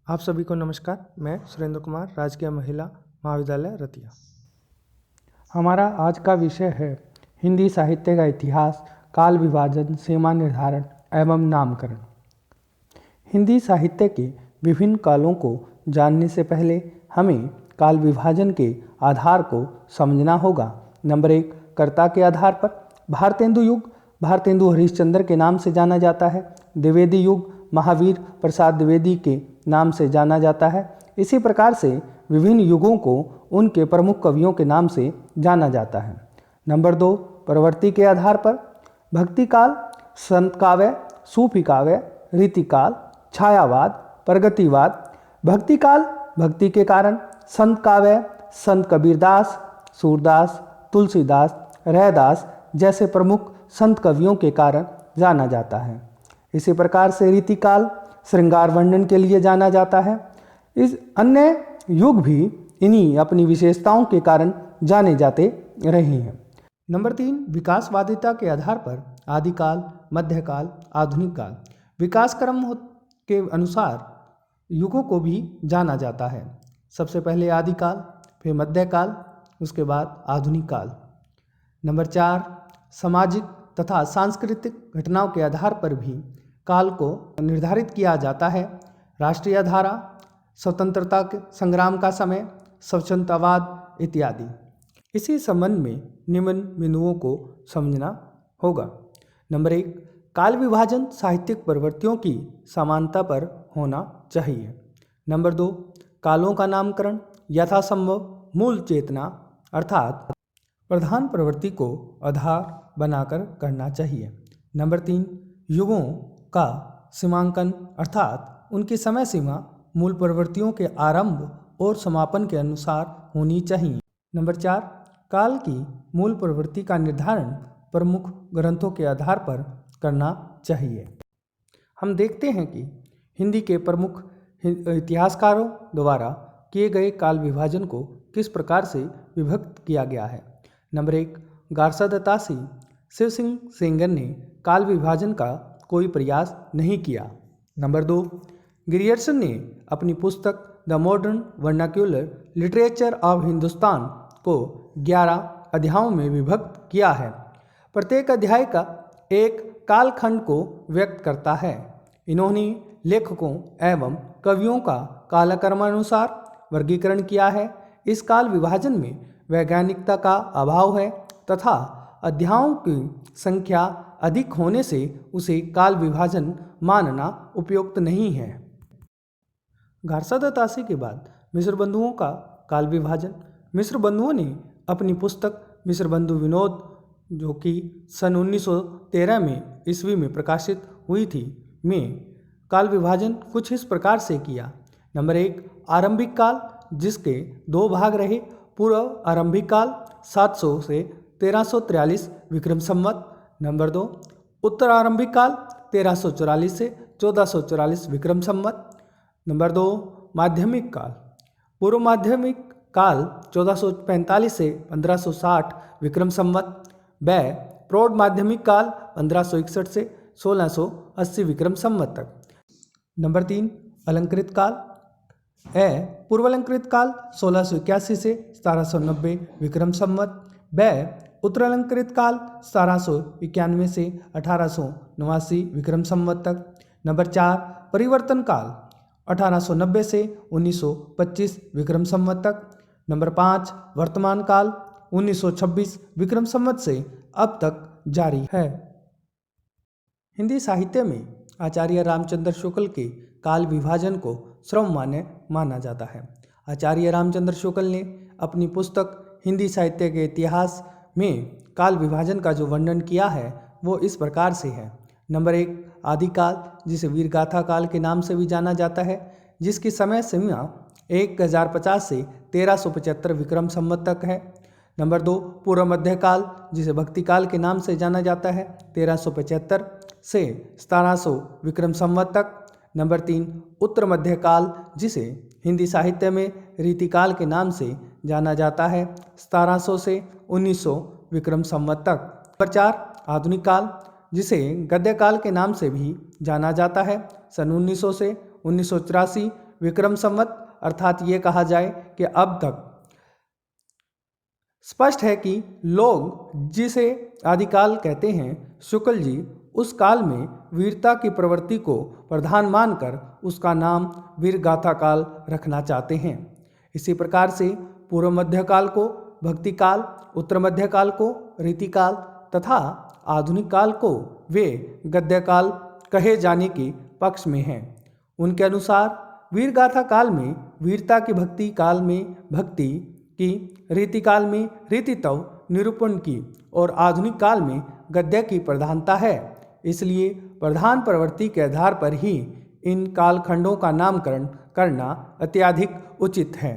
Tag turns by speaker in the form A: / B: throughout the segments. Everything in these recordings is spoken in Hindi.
A: आप सभी को नमस्कार। मैं सुरेंद्र कुमार, राजकीय महिला महाविद्यालय रतिया।
B: हमारा आज का विषय है हिंदी साहित्य का इतिहास, काल विभाजन, सीमा निर्धारण एवं नामकरण। हिंदी साहित्य के विभिन्न कालों को जानने से पहले हमें काल विभाजन के आधार को समझना होगा। नंबर 1, कर्ता के आधार पर भारतेंदु युग भारतेंदु हरिश्चंद्र के नाम से जाना जाता है। द्विवेदी युग महावीर प्रसाद द्विवेदी के नाम से जाना जाता है। इसी प्रकार से विभिन्न युगों को उनके प्रमुख कवियों के नाम से जाना जाता है। नंबर 2, प्रवृत्ति के आधार पर भक्ति काल, संत काव्य, सूफी काव्य, रीतिकाल, छायावाद, प्रगतिवाद। भक्ति काल भक्ति के कारण, संत काव्य संत कबीरदास, सूरदास, तुलसीदास, रैदास जैसे प्रमुख संत कवियों के कारण जाना जाता है। इसी प्रकार से रीतिकाल श्रृंगार वर्णन के लिए जाना जाता है। इस अन्य युग भी इन्हीं अपनी विशेषताओं के कारण जाने जाते रहे हैं।
A: नंबर 3, विकासवादिता के आधार पर आदिकाल, मध्यकाल, आधुनिक काल। विकास क्रम के अनुसार युगों को भी जाना जाता है। सबसे पहले आदिकाल, फिर मध्यकाल, उसके बाद आधुनिक काल। नंबर 4, सामाजिक तथा सांस्कृतिक घटनाओं के आधार पर भी काल को निर्धारित किया जाता है। राष्ट्रीय धारा, स्वतंत्रता के संग्राम का समय, स्वच्छंदतावाद इत्यादि। इसी संबंध में निम्न बिंदुओं को समझना होगा। नंबर 1, काल विभाजन साहित्यिक प्रवृत्तियों की समानता पर होना चाहिए। नंबर 2, कालों का नामकरण यथासंभव मूल चेतना अर्थात प्रधान प्रवृत्ति को आधार बनाकर करना चाहिए। नंबर 3, युगों का सीमांकन अर्थात उनकी समय सीमा मूल प्रवृत्तियों के आरंभ और समापन के अनुसार होनी चाहिए। नंबर 4, काल की मूल प्रवृत्ति का निर्धारण प्रमुख ग्रंथों के आधार पर करना चाहिए। हम देखते हैं कि हिंदी के प्रमुख इतिहासकारों द्वारा किए गए काल विभाजन को किस प्रकार से विभक्त किया गया है। नंबर 1, गारसादत्तासी शिव सिंह सेंगर ने काल विभाजन का कोई प्रयास नहीं किया। नंबर 2, ग्रियर्सन ने अपनी पुस्तक the modern vernacular literature of Hindustan को 11 अध्यायों में विभक्त किया है। प्रत्येक अध्याय का एक कालखंड को व्यक्त करता है। इन्होंने लेखकों एवं कवियों का कालक्रमानुसार वर्गीकरण किया है। इस काल विभाजन में वैज्ञानिकता का अभाव है तथा अध्यायों की संख्या अधिक होने से उसे काल विभाजन मानना उपयुक्त नहीं है। गारसादत्तासी के बाद मिस्र बंधुओं का काल विभाजन। मिस्र बंधुओं ने अपनी पुस्तक मिस्र बंधु विनोद, जो कि सन 1913 में ईस्वी में प्रकाशित हुई थी, में काल विभाजन कुछ इस प्रकार से किया। नंबर 1, आरंभिक काल, जिसके 2 भाग रहे। पूर्व आरंभिक काल 700 से 1343 विक्रम संवत। नंबर 2, उत्तर आरंभिक काल 1344 से 1444 विक्रम संवत। नंबर 2, माध्यमिक काल। पूर्व माध्यमिक काल 1445 से 1560 विक्रम संवत। व प्रौढ़ माध्यमिक काल 1561 से 1680 विक्रम संवत तक। नंबर 3, अलंकृत काल। पूर्व अलंकृत काल 1681 से 1790 विक्रम संवत। व उत्तर अलंकृत काल 1791 से 1889 विक्रम संवत तक। नंबर 4, परिवर्तन काल 1890 से 1925 विक्रम संवत तक। नंबर 5, वर्तमान काल 1926 विक्रम संवत से अब तक जारी है। हिंदी साहित्य में आचार्य रामचंद्र शुक्ल के काल विभाजन को सर्वमान्य माना जाता है। आचार्य रामचंद्र शुक्ल ने अपनी पुस्तक हिंदी साहित्य के इतिहास में काल विभाजन का जो वर्णन किया है वो इस प्रकार से है। नंबर 1, आदिकाल, जिसे वीरगाथा काल के नाम से भी जाना जाता है, जिसकी समय सीमा 1050 से 1375 विक्रम संवत तक है। नंबर 2, पूर्व मध्यकाल, जिसे भक्ति काल के नाम से जाना जाता है, 1375 से 1700 विक्रम संवत तक। नंबर 3, उत्तर मध्यकाल, जिसे हिंदी साहित्य में रीतिकाल के नाम से जाना जाता है, 1700 से 1900 विक्रम संवत तक। नंबर 4, आधुनिक काल, जिसे गद्य काल के नाम से भी जाना जाता है, सन 1900 से 1984 विक्रम संवत, अर्थात ये कहा जाए कि अब तक स्पष्ट है कि लोग जिसे आदिकाल कहते हैं, शुक्ल जी उस काल में वीरता की प्रवृत्ति को प्रधान मानकर उसका नाम वीरगाथा काल रखना चाहते हैं। इसी प्रकार से पूर्व मध्यकाल को भक्ति काल, उत्तर मध्यकाल को रीतिकाल तथा आधुनिक काल को वे गद्यकाल कहे जाने के पक्ष में हैं। उनके अनुसार वीरगाथा काल में वीरता की, भक्ति काल में भक्ति की, रीतिकाल में रीतित्व निरूपण की और आधुनिक काल में गद्य की प्रधानता है। इसलिए प्रधान प्रवृत्ति के आधार पर ही इन कालखंडों का नामकरण करना अत्यधिक उचित है।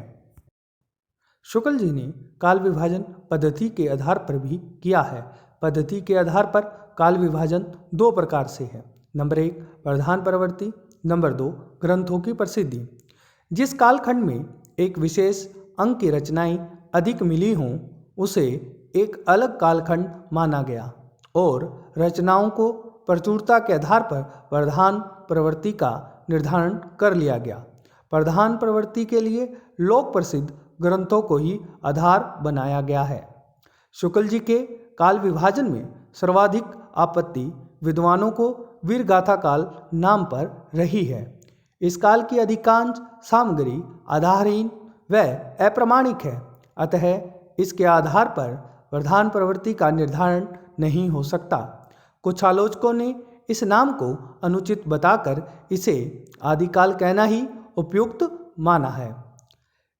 A: शुक्ल जी ने काल विभाजन पद्धति के आधार पर भी किया है। पद्धति के आधार पर काल विभाजन दो प्रकार से है। नंबर 1 प्रधान प्रवृत्ति, नंबर 2 ग्रंथों की प्रसिद्धि। जिस कालखंड में एक विशेष अंग की रचनाएं अधिक मिली हों उसे एक अलग कालखंड माना गया और रचनाओं को प्रचुरता के आधार पर प्रधान प्रवृत्ति का निर्धारण कर लिया गया। प्रधान प्रवृत्ति के लिए लोक प्रसिद्ध ग्रंथों को ही आधार बनाया गया है। शुक्ल जी के काल विभाजन में सर्वाधिक आपत्ति विद्वानों को वीरगाथा काल नाम पर रही है। इस काल की अधिकांश सामग्री आधारहीन व अप्रामाणिक है, अतः इसके आधार पर प्रधान प्रवृत्ति का निर्धारण नहीं हो सकता। कुछ आलोचकों ने इस नाम को अनुचित बताकर इसे आदिकाल कहना ही उपयुक्त माना है।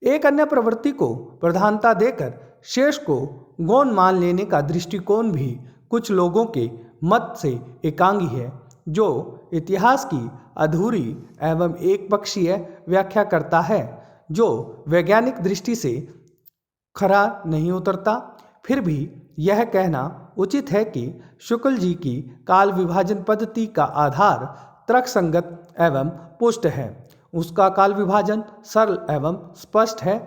A: एक अन्य प्रवृत्ति को प्रधानता देकर शेष को गौण मान लेने का दृष्टिकोण भी कुछ लोगों के मत से एकांगी है, जो इतिहास की अधूरी एवं एक पक्षीय व्याख्या करता है, जो वैज्ञानिक दृष्टि से खरा नहीं उतरता। फिर भी यह कहना उचित है कि शुक्ल जी की काल विभाजन पद्धति का आधार तर्कसंगत एवं पुष्ट है। उसका काल विभाजन सरल एवं स्पष्ट है।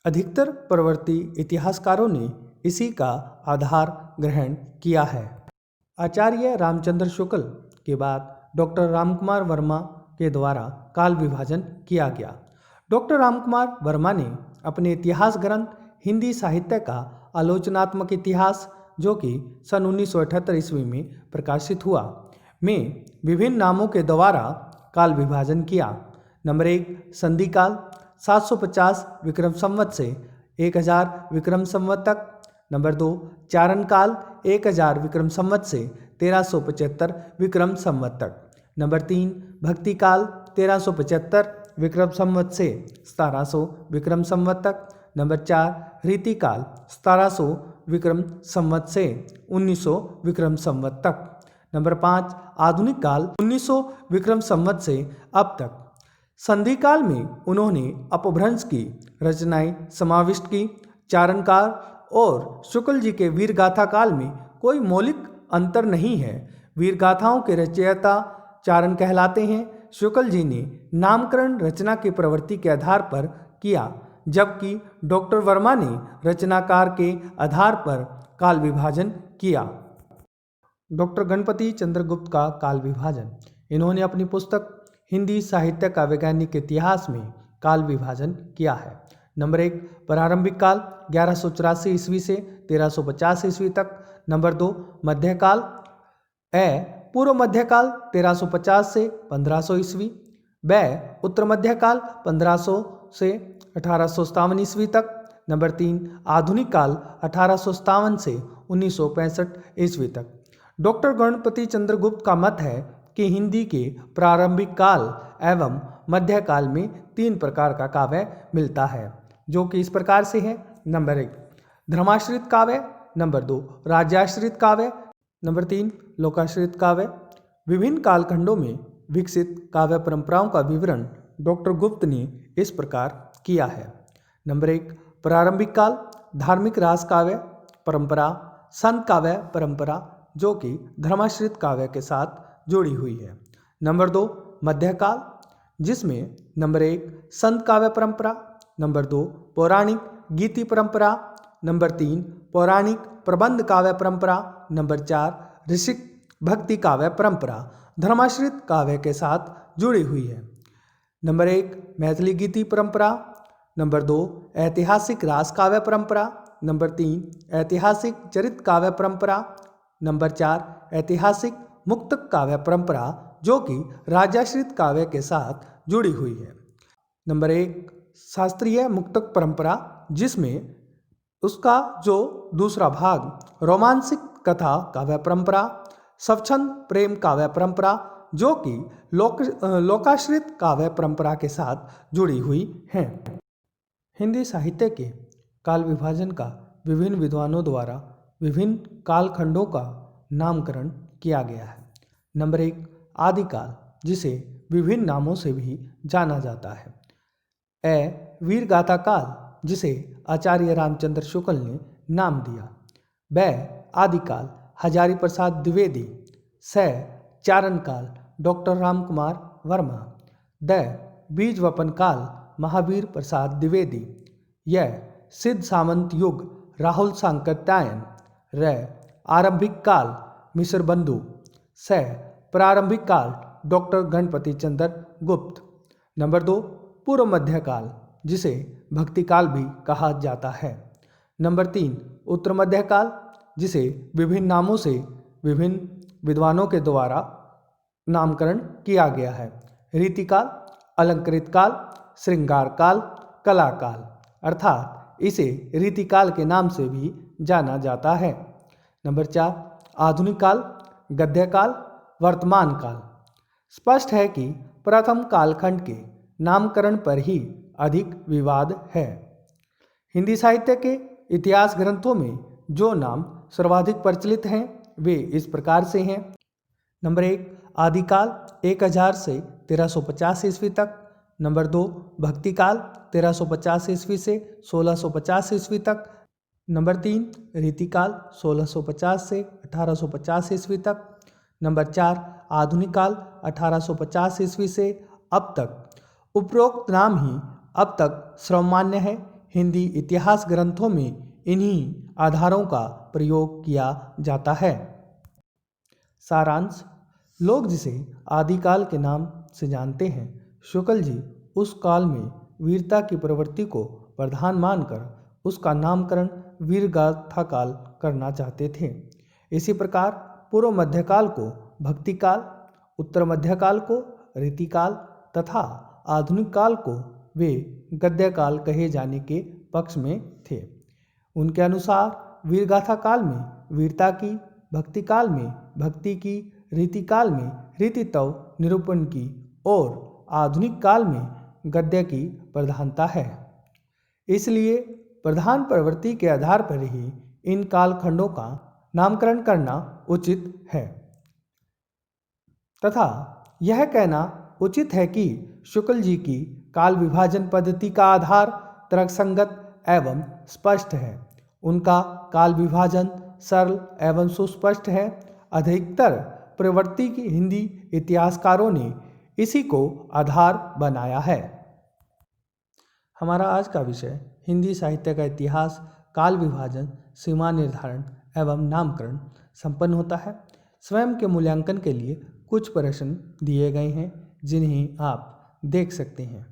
A: अधिकतर प्रवृत्ति इतिहासकारों ने इसी का आधार ग्रहण किया है। आचार्य रामचंद्र शुक्ल के बाद डॉक्टर रामकुमार वर्मा के द्वारा काल विभाजन किया गया। डॉक्टर रामकुमार वर्मा ने अपने इतिहास ग्रंथ हिंदी साहित्य का आलोचनात्मक इतिहास, जो कि सन 1978 ईस्वी में प्रकाशित हुआ, में विभिन्न नामों के द्वारा काल विभाजन किया। नंबर 1 संधि काल 750 विक्रम संवत से 1000 विक्रम संवत तक। नंबर 2 चारण काल 1000 विक्रम संवत से 1375 विक्रम संवत तक। नंबर 3 भक्ति काल 1375 विक्रम संवत से 1700 विक्रम संवत तक। नंबर 4 रीति काल 1700 विक्रम संवत से 1900 विक्रम संवत तक। नंबर 5 आधुनिक काल 1900 विक्रम संवत से अब तक। संधि काल में उन्होंने अपभ्रंश की रचनाएं समाविष्ट की। चारण काल और शुक्ल जी के वीरगाथा काल में कोई मौलिक अंतर नहीं है। वीरगाथाओं के रचयिता चारण कहलाते हैं। शुक्ल जी ने नामकरण रचना की प्रवृत्ति के आधार पर किया, जबकि डॉक्टर वर्मा ने रचनाकार के आधार पर काल विभाजन किया। डॉक्टर गणपति चंद्रगुप्त का काल विभाजन। इन्होंने अपनी पुस्तक हिंदी साहित्य का वैज्ञानिक इतिहास में काल विभाजन किया है। नंबर 1 प्रारंभिक काल 1184 ईस्वी से 1350 ईस्वी तक। नंबर 2 मध्यकाल पूर्व मध्यकाल 1350 से 1500 ईस्वी। उत्तर मध्यकाल 1500 से 1857 ईस्वी तक। नंबर 3 आधुनिक काल 1857 से 1965 ईस्वी तक। डॉक्टर गणपति चंद्रगुप्त का मत है कि हिंदी के प्रारंभिक काल एवं मध्यकाल में 3 प्रकार का काव्य मिलता है, जो कि इस प्रकार से है। नंबर 1 धर्माश्रित काव्य। नंबर 2 राज्याश्रित काव्य। नंबर 3 लोकाश्रित काव्य। विभिन्न कालखंडों में विकसित काव्य परंपराओं का विवरण डॉक्टर गुप्त ने इस प्रकार किया है। नंबर 1 प्रारंभिक काल धार्मिक रास काव्य परंपरा, संत काव्य परंपरा, जो कि धर्माश्रित काव्य के साथ जुड़ी हुई है। नंबर 2 मध्यकाल, जिसमें नंबर 1 संत काव्य परंपरा, नंबर 2 पौराणिक गीति परंपरा, नंबर 3 पौराणिक प्रबंध काव्य परंपरा, नंबर 4 ऋषिक भक्ति काव्य परंपरा धर्माश्रित काव्य के साथ जुड़ी हुई है। नंबर 1 मैथिली गीति परंपरा, नंबर 2 ऐतिहासिक रास काव्य परंपरा, नंबर 3 ऐतिहासिक चरित काव्य परंपरा, नंबर 4 ऐतिहासिक मुक्तक काव्य परंपरा जो कि राजाश्रित काव्य के साथ जुड़ी हुई है। नंबर 1 शास्त्रीय मुक्तक परंपरा, जिसमें उसका जो दूसरा भाग रोमांसिक कथा काव्य परंपरा, स्वच्छंद प्रेम काव्य परंपरा जो कि लोकाश्रित काव्य परंपरा के साथ जुड़ी हुई हैं। हिंदी साहित्य के काल विभाजन का विभिन्न विद्वानों द्वारा विभिन्न कालखंडों का नामकरण किया गया है। नंबर 1 आदिकाल, जिसे विभिन्न नामों से भी जाना जाता है। वीर गाथा काल, जिसे आचार्य रामचंद्र शुक्ल ने नाम दिया। आदिकाल हजारी प्रसाद द्विवेदी। चारण काल डॉक्टर रामकुमार वर्मा। बीज वपन काल महावीर प्रसाद द्विवेदी। सिद्ध सामंत युग राहुल सांकृत्यायन। आरंभिक काल मिश्र बंधु। प्रारंभिक काल डॉक्टर गणपति चंद्र गुप्त। नंबर 2 पूर्व मध्य काल, जिसे भक्ति काल भी कहा जाता है। नंबर 3 उत्तर मध्य काल, जिसे विभिन्न नामों से विभिन्न विद्वानों के द्वारा नामकरण किया गया है। रीतिकाल, अलंकृत काल, श्रृंगार काल, कला काल, अर्थात इसे रीतिकाल के नाम से भी जाना जाता है। नंबर 4 आधुनिक काल, गद्य काल, वर्तमान काल। स्पष्ट है कि प्रथम कालखंड के नामकरण पर ही अधिक विवाद है। हिंदी साहित्य के इतिहास ग्रंथों में जो नाम सर्वाधिक प्रचलित हैं वे इस प्रकार से हैं। नंबर 1 आदिकाल 1000 से 1350 ईस्वी तक। नंबर 2 भक्तिकाल 1350 ईस्वी से 1650 ईस्वी तक। नंबर 3 रीतिकाल 1650 से 1850 ईस्वी तक। नंबर 4 आधुनिक काल 1850 ईस्वी से अब तक। उपरोक्त नाम ही अब तक सर्वमान्य है। हिंदी इतिहास ग्रंथों में इन्हीं आधारों का प्रयोग किया जाता है। सारांश, लोग जिसे आदिकाल के नाम से जानते हैं, शुक्ल जी उस काल में वीरता की प्रवृत्ति को प्रधान मानकर उसका नामकरण वीरगाथा काल करना चाहते थे। इसी प्रकार पूर्व मध्यकाल को भक्तिकाल, उत्तर मध्यकाल को रीतिकाल तथा आधुनिक काल को वे गद्यकाल कहे जाने के पक्ष में थे। उनके अनुसार वीरगाथा काल में वीरता की, भक्तिकाल में भक्ति की, रीतिकाल में रीतित्व निरूपण की और आधुनिक काल में गद्य की प्रधानता है। इसलिए प्रधान प्रवृत्ति के आधार पर ही इन कालखंडों का नामकरण करना उचित है तथा यह कहना उचित है कि शुक्ल जी की काल विभाजन पद्धति का आधार तर्कसंगत एवं स्पष्ट है। उनका काल विभाजन सरल एवं सुस्पष्ट है। अधिकतर प्रवृत्ति की हिंदी इतिहासकारों ने इसी को आधार बनाया है। हमारा आज का विषय हिंदी साहित्य का इतिहास, काल विभाजन, सीमा निर्धारण एवं नामकरण संपन्न होता है। स्वयं के मूल्यांकन के लिए कुछ प्रश्न दिए गए हैं जिन्हें आप देख सकते हैं।